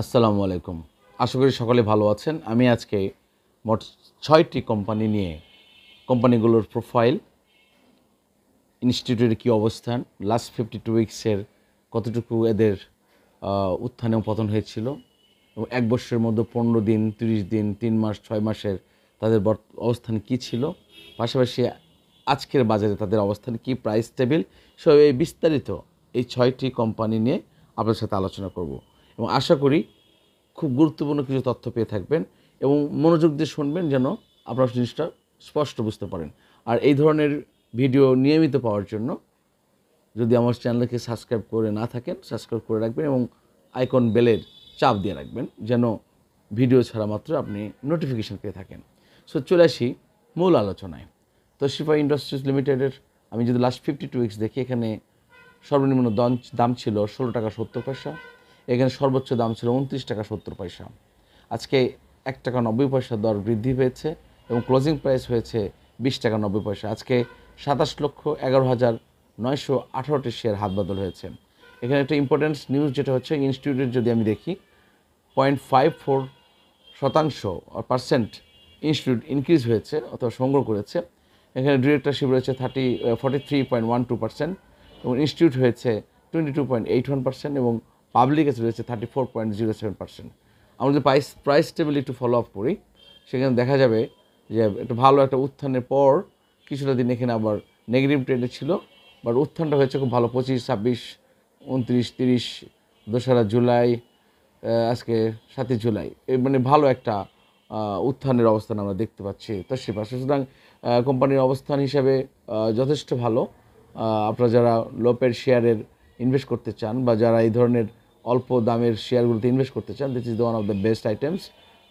আসসালামু আলাইকুম। আশা করি সকলে ভালো আছেন। আমি আজকে মোট ৬টি কোম্পানি নিয়ে কোম্পানিগুলোর প্রোফাইল, ইনস্টিটিউটের কী অবস্থান, লাস্ট 52 উইকসের কতটুকু এদের উত্থান এবং পতন হয়েছিল এবং ১ বৎসরের মধ্যে ১৫ দিন, ৩০ দিন, ৩ মাস, ৬ মাসের তাদের অবস্থান কী ছিল, পাশাপাশি আজকের বাজারে তাদের অবস্থান কী, প্রাইস টেবিল সব এই বিস্তারিত এই ৬টি কোম্পানি নিয়ে আপনার সাথে আলোচনা করব এবং আশা করি খুব গুরুত্বপূর্ণ কিছু তথ্য পেয়ে থাকবেন এবং মনোযোগ দিয়ে শুনবেন যেন আপনারা জিনিসটা স্পষ্ট বুঝতে পারেন। আর এই ধরনের ভিডিও নিয়মিত পাওয়ার জন্য যদি আমার চ্যানেলকে সাবস্ক্রাইব করে না থাকেন, সাবস্ক্রাইব করে রাখবেন এবং আইকন বেলের চাপ দিয়ে রাখবেন যেন ভিডিও ছাড়া মাত্র আপনি নোটিফিকেশান পেয়ে থাকেন। সো চলে আসি মূল আলোচনায়। তশরিফা ইন্ডাস্ট্রিজ লিমিটেডের আমি যদি লাস্ট 52 উইকস দেখি, এখানে সর্বনিম্ন দাম ছিল 16 টাকা 70 পয়সা, এখানে সর্বোচ্চ দাম ছিল 29 টাকা 70 পয়সা। আজকে 1 টাকা 90 পয়সা দর বৃদ্ধি পেয়েছে এবং ক্লোজিং প্রাইস হয়েছে 20 টাকা 90 পয়সা। আজকে 27,11,918টি শেয়ার হাত বদল হয়েছে। এখানে একটা ইম্পর্টেন্ট নিউজ যেটা হচ্ছে, ইনস্টিটিউটের যদি আমি দেখি 0.54% ইনস্টিটিউট ইনক্রিজ হয়েছে অথবা সংগ্রহ করেছে। এখানে ডিরেক্টরশিপ রয়েছে 43.12% এবং ইনস্টিটিউট হয়েছে 22.81% এবং পাবলিক রয়েছে 34.07%। আমরা যদি প্রাইস টেবিল একটু ফলো আপ করি, সেখানে দেখা যাবে যে একটা ভালো একটা উত্থানের পর কিছুটা দিন এখানে আবার নেগেটিভ ট্রেন্ডে ছিল, বাট উত্থানটা হয়েছে খুব ভালো। 25, 26, 29, 30, 2রা জুলাই, আজকে 7ই জুলাই, মানে ভালো একটা উত্থানের অবস্থান আমরা দেখতে পাচ্ছি তশরিফা। সুতরাং কোম্পানির অবস্থান হিসাবে যথেষ্ট ভালো। আপনারা যারা লোপের শেয়ারের ইনভেস্ট করতে চান বা যারা এই ধরনের অল্প দামের শেয়ারগুলোতে ইনভেস্ট করতে চান, this is the one of the best items.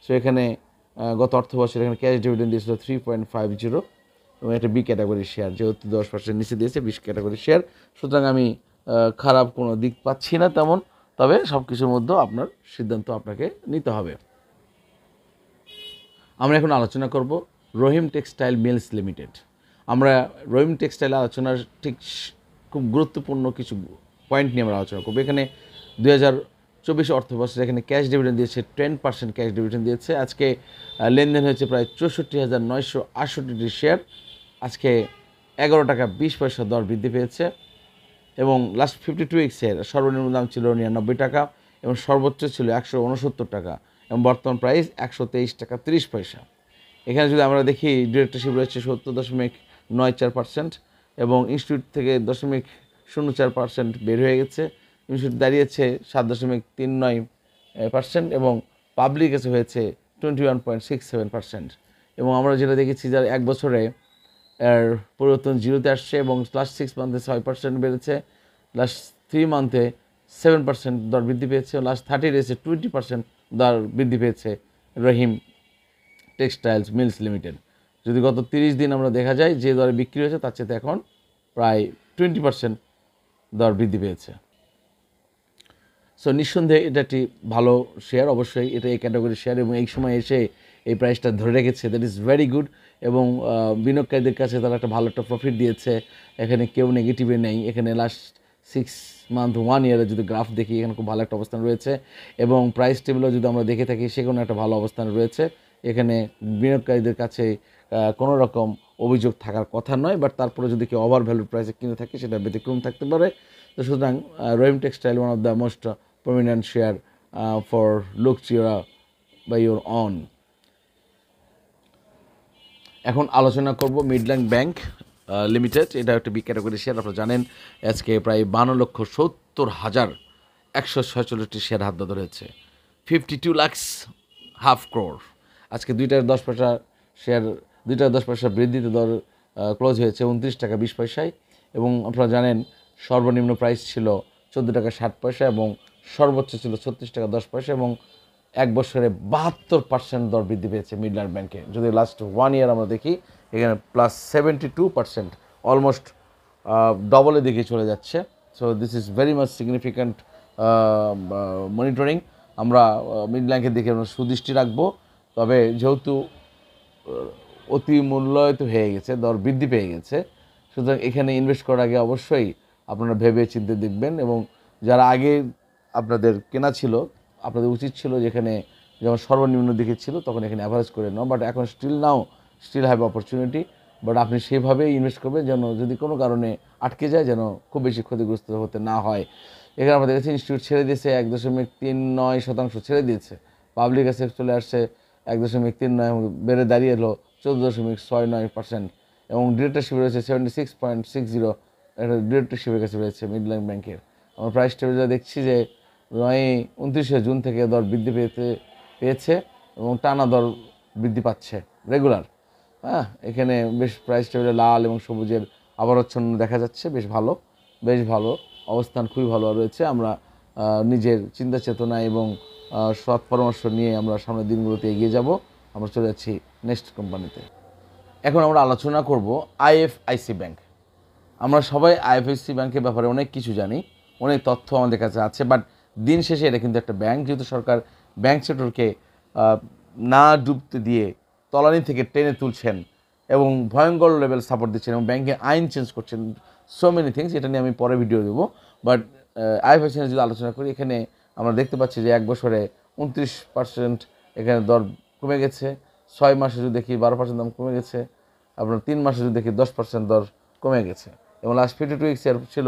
So এখানে গত অর্থবর্ষের এখানে ক্যাশ ডিভিডেন্ড দিয়েছিল 3.50 এবং একটা বি ক্যাটাগরির শেয়ার, যেহেতু 10% নিচে দিয়েছে, 20 ক্যাটাগরির শেয়ার। সুতরাং আমি খারাপ কোনো দিক পাচ্ছি না তেমন, তবে সব কিছুর মধ্যেও আপনার সিদ্ধান্ত আপনাকে নিতে হবে। আমরা এখন আলোচনা করব রহিম টেক্সটাইল মিলস লিমিটেড। আমরা রহিম টেক্সটাইল আলোচনার ঠিক খুব গুরুত্বপূর্ণ কিছু পয়েন্ট নিয়ে আমরা আলোচনা করবো। এখানে 2024 অর্থবর্ষে এখানে ক্যাশ ডিভিডেন্ড দিয়েছে, 10% ক্যাশ ডিভিডেন্ড দিয়েছে। আজকে লেনদেন হয়েছে প্রায় 64,968টি শেয়ার। আজকে 11 টাকা 20 পয়সা দর বৃদ্ধি পেয়েছে এবং লাস্ট 52 উইক্সের সর্বনিম্ন দাম ছিল 99 টাকা এবং সর্বোচ্চ ছিল 169 টাকা এবং বর্তমান প্রাইস 123 টাকা 30 পয়সা। এখানে যদি আমরা দেখি, ডিরেক্টরশিপ রয়েছে 70.94% এবং ইনস্টিটিউট থেকে 0.04% বের হয়ে গেছে। ইনস্টিটিউট দাঁড়িয়েছে 7.39% এবং পাবলিক কাছে হয়েছে 21.67%। এবং আমরা যেটা দেখেছি, যার 1 বছরে এর পরিবর্তন জিরোতে আসছে এবং লাস্ট 6 মান্থে 6% বেড়েছে, লাস্ট 3 মান্থে 7% দর বৃদ্ধি পেয়েছে, লাস্ট 30 ডেজে 20% দর বৃদ্ধি পেয়েছে রহিম টেক্সটাইলস মিলস লিমিটেড। যদি গত 30 দিন আমরা দেখা যায় যে দরে বিক্রি হয়েছে, তার চেয়ে এখন প্রায় 20% দর বৃদ্ধি পেয়েছে। সো নিঃসন্দেহে এটা একটি ভালো শেয়ার, অবশ্যই এটা এই ক্যাটাগরির শেয়ার এবং এই সময় এসে এই প্রাইসটা ধরে রেখেছে, দ্যাট ইজ ভেরি গুড। এবং বিনিয়োগকারীদের কাছে তারা একটা ভালো একটা প্রফিট দিয়েছে। এখানে কেউ নেগেটিভে নেই। এখানে লাস্ট 6 মান্থ 1 ইয়ারে যদি গ্রাফ দেখি, এখানে খুব ভালো একটা অবস্থান রয়েছে এবং প্রাইস টেবিলও যদি আমরা দেখে থাকি, সেখানে একটা ভালো অবস্থান রয়েছে। এখানে বিনিয়োগকারীদের কাছে কোনো রকম অভিযোগ থাকার কথা নয়, বাট তারপরে যদি কেউ ওভার ভ্যালু প্রাইসে কিনে থাকে, সেটা ব্যতিক্রম থাকতে পারে। তো সুতরাং Rahim textile one of the most prominent share for look by your own. এখন আলোচনা করব মিডল্যান্ড ব্যাংক লিমিটেড। এটা একটা বি ক্যাটাগরি শেয়ার। আপনারা জানেন আজকে প্রায় 52,70,146টি শেয়ার হাত বদল হয়েছে, 52 লাখ হাফ ক্রোর। আজকে 2 টাকা 10 পয়সা শেয়ার, 2 টাকা 10 পয়সা বৃদ্ধিতে দর ক্লোজ হয়েছে 29 টাকা 20 পয়সায় এবং আপনারা জানেন সর্বনিম্ন প্রাইস ছিল 14 টাকা 60 পয়সা এবং সর্বোচ্চ ছিল 36 টাকা 10 পয়সা এবং 1 বছরে 72% দর বৃদ্ধি পেয়েছে মিডল্যান্ড ব্যাংকে। যদি লাস্ট 1 ইয়ার আমরা দেখি, এখানে প্লাস 72%, অলমোস্ট ডবলের দিকে চলে যাচ্ছে। So this is very much significant monitoring. আমরা মিডল্যান্ডের দিকে আমরা সুদৃষ্টি রাখবো। তবে যেহেতু অতি মূল্যায়িত হয়ে গেছে, দর বৃদ্ধি পেয়ে গেছে, সুতরাং এখানে ইনভেস্ট করার আগে অবশ্যই আপনারা ভেবে চিন্তে দেখবেন এবং যারা আগে আপনাদের কেনা ছিল আপনাদের উচিত ছিল যেখানে যখন সর্বনিম্ন দিকে ছিল তখন এখানে অ্যাভারেজ করে নাও, বাট এখন স্টিল হ্যাভ অপরচুনিটি, বাট আপনি সেভাবেই ইনভেস্ট করবেন যেন যদি কোনো কারণে আটকে যায় যেন খুব বেশি ক্ষতিগ্রস্ত হতে না হয়। এখানে আমরা দেখেছি ইনস্টিটিউট ছেড়ে দিয়েছে 1.39% ছেড়ে দিয়েছে, পাবলিক অ্যাসেট চলে আসছে 1.39, বেড়ে দাঁড়িয়ে এলো 14.69%, এবং ডিরেক্টরশিপ রয়েছে 76.60, একটা ডিরেক্টরশিপের কাছে রয়েছে মিডল্যান্ড ব্যাংকের। আমরা প্রাইস টেবিল দেখছি যে 29 জুন থেকে দর বৃদ্ধি পেয়েছে এবং টানা দর বৃদ্ধি পাচ্ছে রেগুলার। হ্যাঁ, এখানে বেশ প্রাইস টেবিলে লাল এবং সবুজের আবরচ্ছন্ন দেখা যাচ্ছে, বেশ ভালো অবস্থান, খুবই ভালো রয়েছে। আমরা নিজের চিন্তা চেতনা এবং সৎ পরামর্শ নিয়ে আমরা সামনের দিনগুলোতে এগিয়ে যাব। আমরা চলে যাচ্ছি নেক্সট কোম্পানিতে। এখন আমরা আলোচনা করব আইএফআইসি ব্যাংক। আমরা সবাই আইএফআইসি ব্যাংকের ব্যাপারে অনেক কিছু জানি, অনেক তথ্য আমাদের কাছে আছে, বাট দিন শেষে এটা কিন্তু একটা ব্যাংক। যেহেতু সরকার ব্যাংক সেক্টরকে না ডুবতে দিয়ে তলানি থেকে টেনে তুলছেন এবং ভয়ঙ্কর লেভেল সাপোর্ট দিচ্ছেন এবং ব্যাংকের আইন চেঞ্জ করছেন, সো মেনি থিংস, এটা নিয়ে আমি পরে ভিডিও দেবো। বাট আইএফআইসি যদি আলোচনা করি, এখানে আমরা দেখতে পাচ্ছি যে 1 বছরে 29% এখানে দর কমে গেছে, 6 মাসে যদি দেখি 12% দাম কমে গেছে, আপনার 3 মাসে যদি দেখি 10% দর কমে গেছে, এবং লাস্ট 52 উইক্স এর ছিল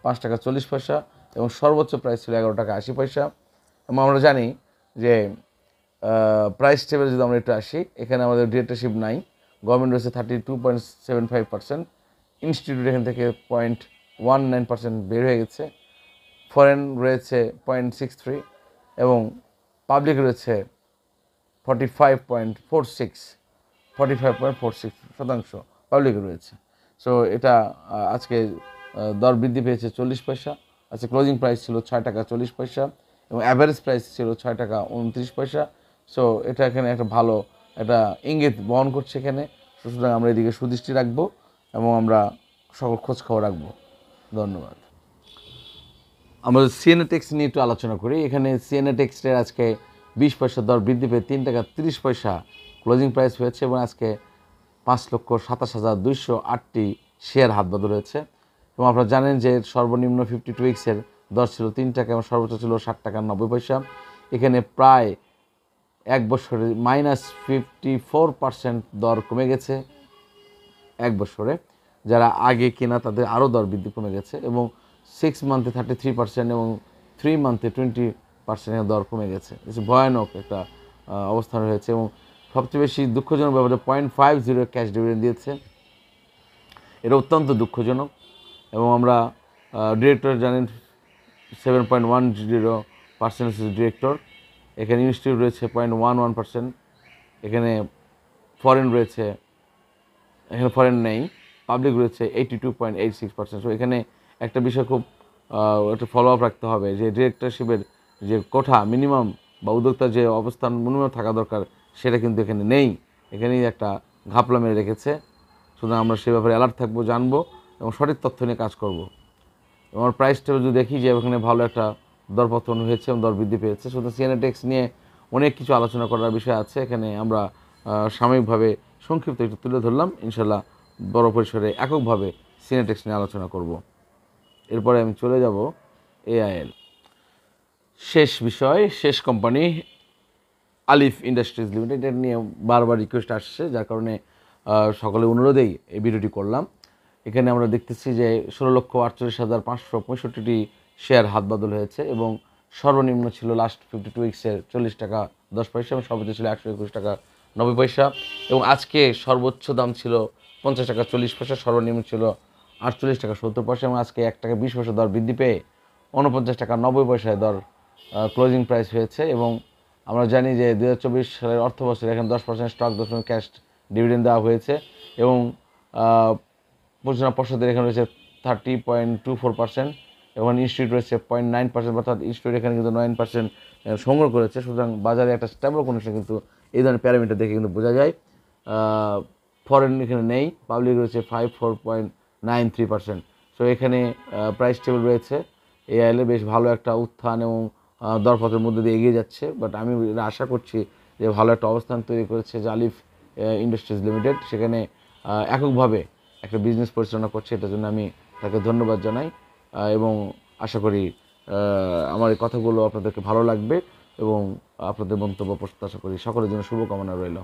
5 টাকা 40 পয়সা এবং সর্বোচ্চ প্রাইস ছিল 11 টাকা 80 পয়সা। এবং আমরা জানি যে প্রাইস টেবিল যদি আমরা একটু আসি, এখানে আমাদের ডিরেক্টরশিপ নাই, গভর্নমেন্ট রয়েছে 32.75%, ইনস্টিটিউট এখান থেকে 0.19% বের হয়ে গেছে, ফরেন রয়েছে 0.63 এবং পাবলিক রয়েছে 45.46% পাবলিক রয়েছে। সো এটা আজকে দর বৃদ্ধি পেয়েছে 40 পয়সা। আজকে ক্লোজিং প্রাইস ছিল 6 টাকা 40 পয়সা এবং অ্যাভারেজ প্রাইস ছিল 6 টাকা 29 পয়সা। সো এটা এখানে একটা ভালো একটা ইঙ্গিত বহন করছে এখানে। সুতরাং আমরা এদিকে সুদৃষ্টি রাখবো এবং আমরা সকল খোঁজ খবর রাখবো। ধন্যবাদ। আমরা সিএনএ টেক্স নিয়ে একটু আলোচনা করি। এখানে সিএনএ টেক্সটের আজকে 20 পয়সা দর বৃদ্ধি পেয়ে 3 টাকা 30 পয়সা ক্লোজিং প্রাইস হয়েছে এবং আজকে 5,27,208টি শেয়ার হাত বদল হয়েছে। এবং আপনারা জানেন যে সর্বনিম্ন 52 উইক্সের দর ছিল 3 টাকা এবং সর্বোচ্চ ছিল 60 টাকা 90 পয়সা। এখানে প্রায় 1 বছরে -54% দর কমে গেছে 1 বছরে। যারা আগে কেনা তাদের আরও দর বৃদ্ধি কমে গেছে এবং 6 মান্থে 33% এবং 3 মান্থে 20% দর কমে গেছে। ভয়ানক একটা অবস্থান রয়েছে এবং সবচেয়ে বেশি দুঃখজনক ব্যাপারে 0.50 ক্যাশ ডিভিডেন্ড দিয়েছে। এটা অত্যন্ত দুঃখজনক এবং আমরা ডিরেক্টর জানেন 7.10% ডিরেক্টর। এখানে ইনস্টিটিউট রয়েছে 0.11%, এখানে ফরেন রয়েছে, এখানে ফরেন নেই, পাবলিক রয়েছে 82.86%। সো এখানে একটা বিষয় খুব একটা ফলো আপ রাখতে হবে যে ডিরেক্টরশিপের যে কোঠা মিনিমাম বা উদ্যোক্তার যে অবস্থান মিনিমাম থাকা দরকার সেটা কিন্তু এখানে নেই, এখানেই একটা ঘাপলা মেরে রেখেছে। সুতরাং আমরা সে ব্যাপারে অ্যালার্ট থাকবো, জানবো এবং সঠিক তথ্য নিয়ে কাজ করব। এবং আমার প্রাইসটা যদি দেখি যে এখানে ভালো একটা দরপতন হয়েছে এবং দর বৃদ্ধি পেয়েছে। সুতরাং সিএনএ টেক্স নিয়ে অনেক কিছু আলোচনা করার বিষয় আছে, এখানে আমরা সাময়িকভাবে সংক্ষিপ্ত একটু তুলে ধরলাম। ইনশাল্লাহ বড় পরিসরে এককভাবে সিএনএ টেক্স নিয়ে আলোচনা করব। এরপরে আমি চলে যাব এআইএল। শেষ বিষয়, শেষ কোম্পানি আলিফ ইন্ডাস্ট্রিজ লিমিটেড। এটা নিয়ে বারবার রিকোয়েস্ট আসছে, যার কারণে সকলের অনুরোধেই এই ভিডিওটি করলাম। এখানে আমরা দেখতেছি যে 16,48,565টি শেয়ার হাত বদল হয়েছে এবং সর্বনিম্ন ছিল লাস্ট 52 উইক্সের 40 টাকা 10 পয়সা এবং সর্বোচ্চ ছিল 121 টাকা 90 পয়সা এবং আজকে সর্বোচ্চ দাম ছিল 50 টাকা 40 পয়সা, সর্বনিম্ন ছিল 48 টাকা 70 পয়সা এবং আজকে 1 টাকা 20 পয়সা দর বৃদ্ধি পেয়ে 49 টাকা 90 পয়সায় দর ক্লোজিং প্রাইস হয়েছে। এবং আমরা জানি যে 2024 সালের অর্থ বছরে এখানে 10% স্টক 10% ক্যাশ ডিভিডেন্ড দেওয়া হয়েছে এবং পরিচালনা পর্ষদের এখানে রয়েছে 30.24% এবং ইনস্টিটিউট রয়েছে 0.9%, অর্থাৎ ইনস্টিটিউট এখানে কিন্তু 9% সংগ্রহ করেছে। সুতরাং বাজারে একটা স্টেবল কন্ডিশন কিন্তু এই ধরনের প্যারামিটার দেখে কিন্তু বোঝা যায়। ফরেন এখানে নেই, পাবলিক রয়েছে 54.93%। সো এখানে প্রাইস টেবিল রয়েছে এআইএল বেশ ভালো একটা উত্থান এবং দরপথের মধ্যে দিয়ে এগিয়ে যাচ্ছে। বাট আমি আশা করছি যে ভালো একটা অবস্থান তৈরি করেছে যে আলিফ ইন্ডাস্ট্রিজ লিমিটেড, সেখানে এককভাবে একটা বিজনেস পরিচালনা করছে। এটার জন্য আমি তাকে ধন্যবাদ জানাই এবং আশা করি আমার এই কথাগুলো আপনাদেরকে ভালো লাগবে। এবং আপনাদের মন্তব্য প্রত্যাশা করি। সকলের জন্য শুভকামনা রইল।